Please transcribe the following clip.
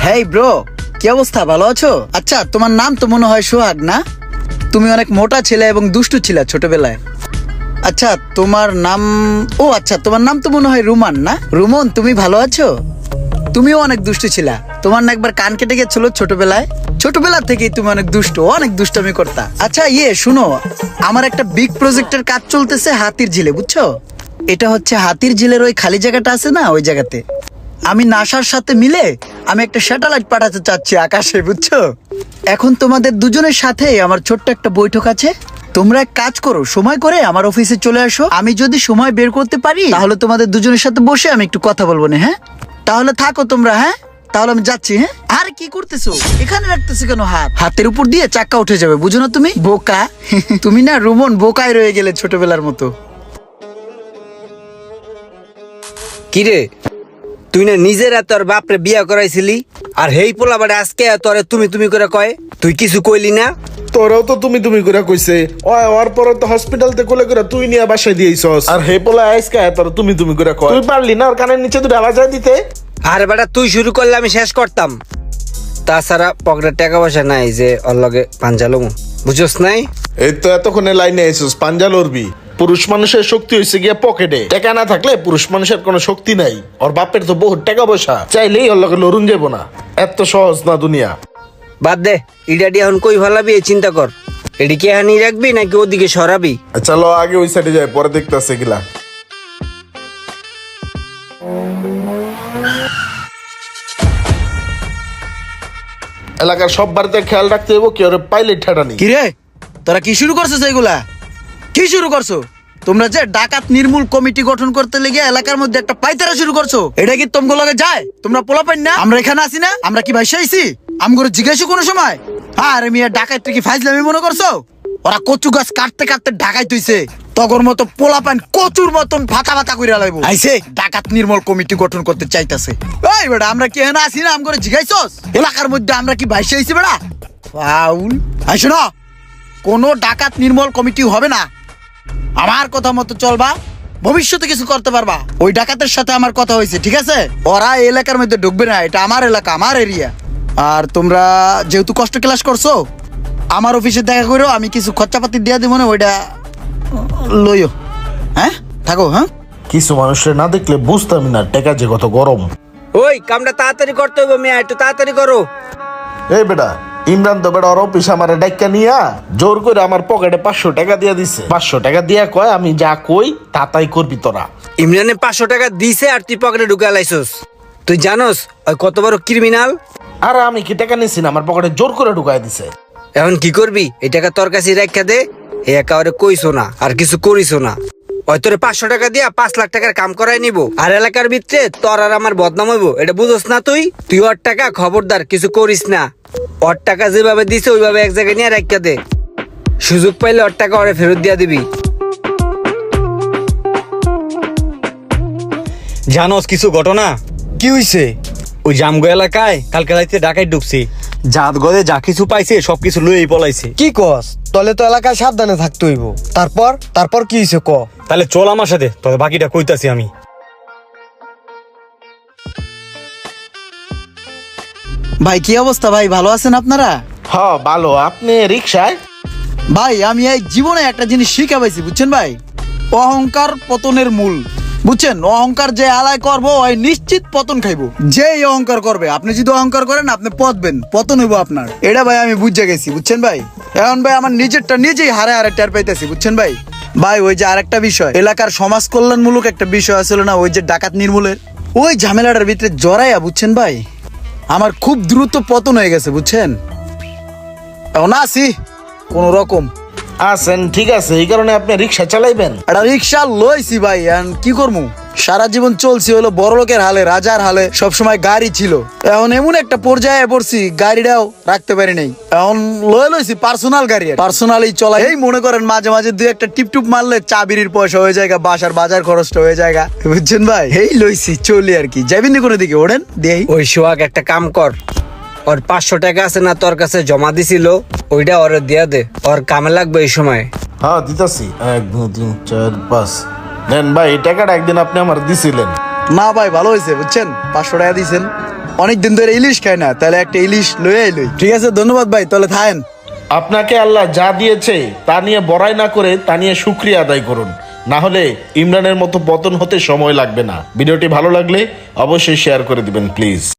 Hey bro, কি অবস্থা? ভালো আছো? আচ্ছা, তোমার নাম তো মনে হয় সোহাগ না? তুমি অনেক মোটা ছিলে এবং দুষ্টু ছিলে ছোটবেলায়। আচ্ছা, তোমার নাম আচ্ছা, তোমার নাম তো মনে হয় রুমান না? রুমন, তুমি ভালো আছো? তুমিও অনেক দুষ্টু ছিলা। তোমার না একবার কান কেটে গেছিল ছোটবেলায়? ছোটবেলা থেকেই তুমি অনেক দুষ্টমি করতা। আচ্ছা শুনো, আমার একটা বিগ প্রজেক্টের কাজ চলতেছে হাতির ঝিলে, বুঝছো? এটা হচ্ছে হাতির ঝিলের ওই খালি জায়গাটা আছে না, ওই জায়গাতে আমি নাসার সাথে মিলে আমি একটা স্যাটেলাইট পাঠাতে চাচ্ছি আকাশে, বুঝছো? এখন তোমাদের দুজনের সাথে আমার ছোট্ট একটা বৈঠক আছে। তোমরা এক কাজ করো, সময় করে আমার অফিসে চলে আসো। আমি যদি সময় বের করতে পারি তাহলে তোমাদের দুজনের সাথে বসে আমি একটু কথা বলবো না? হ্যাঁ, তাহলে থাকো তোমরা। হ্যাঁ, তাহলে আমি যাচ্ছি। হ্যাঁ, আর কি করতেছো এখানে? রাখতেছো কেন? হাতের উপর দিয়ে চাক্কা উঠে যাবে, বুঝো না তুমি? বোকা তুমি না রুমন, বোকায় রয়ে গেলে ছোটবেলার মতো। কিরে, তুই না নিজের তোর বাপরে বিয়া করাইছিলি, আর হেই পোলা বাড়ি আজকে তোরে তুমি তুমি করে কয়? তুই কিছু কইলি না? তোরাও তো তুমি তুমি করে কইছে। ওর পরে তো হসপিটাল তে কোলে করে তুই নিয়ে বাসায় দিয়েছস, আর হে পোলা আইসকা তোর তুমি তুমি করে কয়। তুই পারলি না ওর কানের নিচে দুটো আওয়াজ দিতে? আরে বেটা, তুই শুরু করলে আমি শেষ করতাম। তাছাড়া পকেটে টাকা পয়সা নাই যে ওর লগে পাঞ্জালুম, বুঝছস নাই? এই তো এতক্ষণে লাইনে আইছস, পাঞ্জা লড়বি। পুরুষ মানুষের শক্তি হয়েছে গিয়া পকেটে। টাকা না থাকলে পুরুষ মানুষের কোনো শক্তি নাই। ওর বাপের তো বহুত টাকা পয়সা, চাইলেই ওর লগে লড়ুন যাবো না। এত সহজ না দুনিয়া। বাদ দে, ইডাডি এখন কই ভালাবি এই চিন্তা কর। এডি কি হানি রাখবি নাকি ওদিকে সরাবি? চলো আগে ওই সাইডে যাই, পরে দেখতেছে গিলা। এলাকার সব বাড়িতে খেয়াল রাখতে হইব কি ওরে পাইলে ঠেটানি। কিরে, তোরা কি শুরু করছো? এগুলা কি শুরু করছো? তোমরা যে ডাকাত নির্মূল কমিটি গঠন করতে লেগে এলাকার মধ্যে একটা পাইতারা শুরু করছো, এটা কি তোমগো লগে যায়? তোমরা পোলা পাইন না? আমরা এখানে আছি না? আমরা কি ভাইসা আইছি? আমগো জিজ্ঞাসা কোনো সময়? আরে মিয়া, ডাকাত কি ফাইজলামি মনে করছো? ওরা কচু গাছ কাটতে কাটতে ঢাকাই তুইছে, তগর মতো পোলা পাইন কচুর মতন ফাতা ফাতা কইরা লাইবো। আইছে ডাকাত নির্মূল কমিটি গঠন করতে চাইতাছে। ওই বেটা, আমরা কি এখানে আছি না? আমগো জিজ্ঞাসছস এলাকার মধ্যে আমরা কি ভাইসা আইছি? বেটা ফাউল। আইছো না, কোনো ডাকাত নির্মূল কমিটি হবে না। আমার কথা মতো চলবা, ভবিষ্যতে কিছু করতে পারবা। ওই ডাকাতের সাথে আমার কথা হয়েছে, ঠিক আছে? ওরা এই এলাকার মধ্যে ঢুকবে না, এটা আমার এলাকা, আমার এরিয়া। আর তোমরা যেহেতু কষ্ট ক্লাস করছো, আমার অফিসে দেখা করো, আমি কিছু খরচাপাতি দিয়ে দিব না, ওইটা লইও। হ্যাঁ, থাকো। হ্যাঁ, কিছু মানুষের না দেখলে বুঝতামই না টাকা যে কত গরম। ওই কামটা তাড়াতাড়ি করতে হবে মিয়া, একটু তাড়াতাড়ি করো। এই বেটা, ইমরান তো বেটা ওর অফিস আমার ডাক্কা নিয়া জোর করে আমার পকেটে 500 টাকা দিয়া দিছে। 500 টাকা দিয়া কয় আমি যা কই তা তাই করবি তোরা। ইমরানে 500 টাকা দিছে আর তুই পকেটে ঢুকা লাইছস। তুই জানোস ওই কত বড় ক্রিমিনাল? আর আমি কি টাকা নিছি না, আমার পকেটে জোর করে ঢুকাই দিছে। এখন কি করবি? এই টাকা তোর কাছে রাখা দে। এ একেবারে কইছো না আর কিছু করিছো না। ওই তোরে 500 টাকা দিয়া 5 লাখ টাকার কাম করাই নিব, আর এলাকার ভিতরে তোর আর আমার বদনাম হইব, এটা বুঝোস না তুই? তুই ওর টাকা খবরদার কিছু করিস না। ওর টাকা যেভাবে দিছে ওইভাবে এক জায়গায় নিয়ে রাখা দে। সুযোগ পাইলে ওর টাকা ওরে ফেরত দিয়া দিবি। জানোস কিছু ঘটনা? কি হইছে? ওই জামগো এলাকায় কালকে রাইতে ডাকাই ঢুকছি। জাত গদে যা কিছু পাইছে সবকিছু লইই পলাইছে। কি কস? তলে তো এলাকায় সাবধানে থাকতে হইব। তারপর কি হইছে ক? তাহলে চল আমার সাথে, তবে বাকিটা কইতাছি আমি। ভাই কি অবস্থা? ভাই ভালো আছেন আপনারা? হ্যাঁ ভালো। আপনি রিক্সায়? ভাই আমি এই জীবনে একটা জিনিস শিখা পাইছি, বুঝছেন ভাই? অহংকার পতনের মূল, বুঝছেন? অহংকার যে আলায় করবো ওই নিশ্চিত পতন খাইবো। যেই অহংকার করবে, আপনি যদি অহংকার করেন আপনি পতবেন, পতন হইব আপনার। এটা ভাই আমি বুঝে গেছি, বুঝছেন ভাই? এখন ভাই আমার নিজেরটা নিজেই হারে হারে টের পাইতেছি, বুঝছেন ভাই? ভাই ওই যে আরেকটা বিষয়, এলাকার সমাজ কল্যাণমূলক একটা বিষয় আছিল না, ওই যে ডাকাত নির্মূলের, ওই ঝামেলাটার ভিতরে জড়াইয়া, বুঝছেন ভাই, আমার খুব দ্রুত পতন হয়ে গেছে, বুঝছেন? এখন আসি কোন রকম। আছেন ঠিক আছে, এই কারণে আপনি রিক্সা চালাইবেন? একটা রিক্সা লইছি ভাই, এখন কি করবো? সারা জীবন চলছি হলো বড়লোকের হালে, রাজার হালে, সবসময় গাড়ি ছিল। এখন এমন একটা পর্যায়ে পড়ছি গাড়িটাও রাখতে পারি নাই। এখন লইছি পার্সোনাল গাড়ি, পার্সোনালি চলাই। এই মনে করেন মাঝে মাঝে দুই একটা টিপটুপ মারলে চা বিড়ির পয়সা হয়ে যায়, বাসার বাজার খরচটা হয়ে যায়, বুঝছেন ভাই? এই লইছি চলি আর কি। যাবেন নি কোনো দিকে? ওড়েন দেই। ওই সোহাগ একটা কাম কর, ওর 500 টাকা আছে না তোর কাছে জমা দিছিল, ওইটা ওরে দিয়া দে, ওর কামে লাগবে এই সময়। হ্যাঁ দিতাছি। 1 2 3 4 5 নেন ভাই, এই টাকাটা একদিন আপনি আমার দিছিলেন। না ভাই ভালো হয়েছে, বুঝছেন? 500 টাকা দিয়েছেন। অনেক দিন ধরে ইলিশ খায় না, তাহলে একটা ইলিশ লয়ে আইলই। ঠিক আছে, ধন্যবাদ ভাই, তাহলে থাকেন। আপনাকে আল্লাহ যা দিয়েছে তা নিয়ে বড়াই না করে তা নিয়ে শুকরিয়া আদায় করুন, না হলে ইমরানের মতো পতন হতে সময় লাগবে না। ভিডিওটি ভালো লাগলে অবশ্যই শেয়ার করে দিবেন প্লিজ।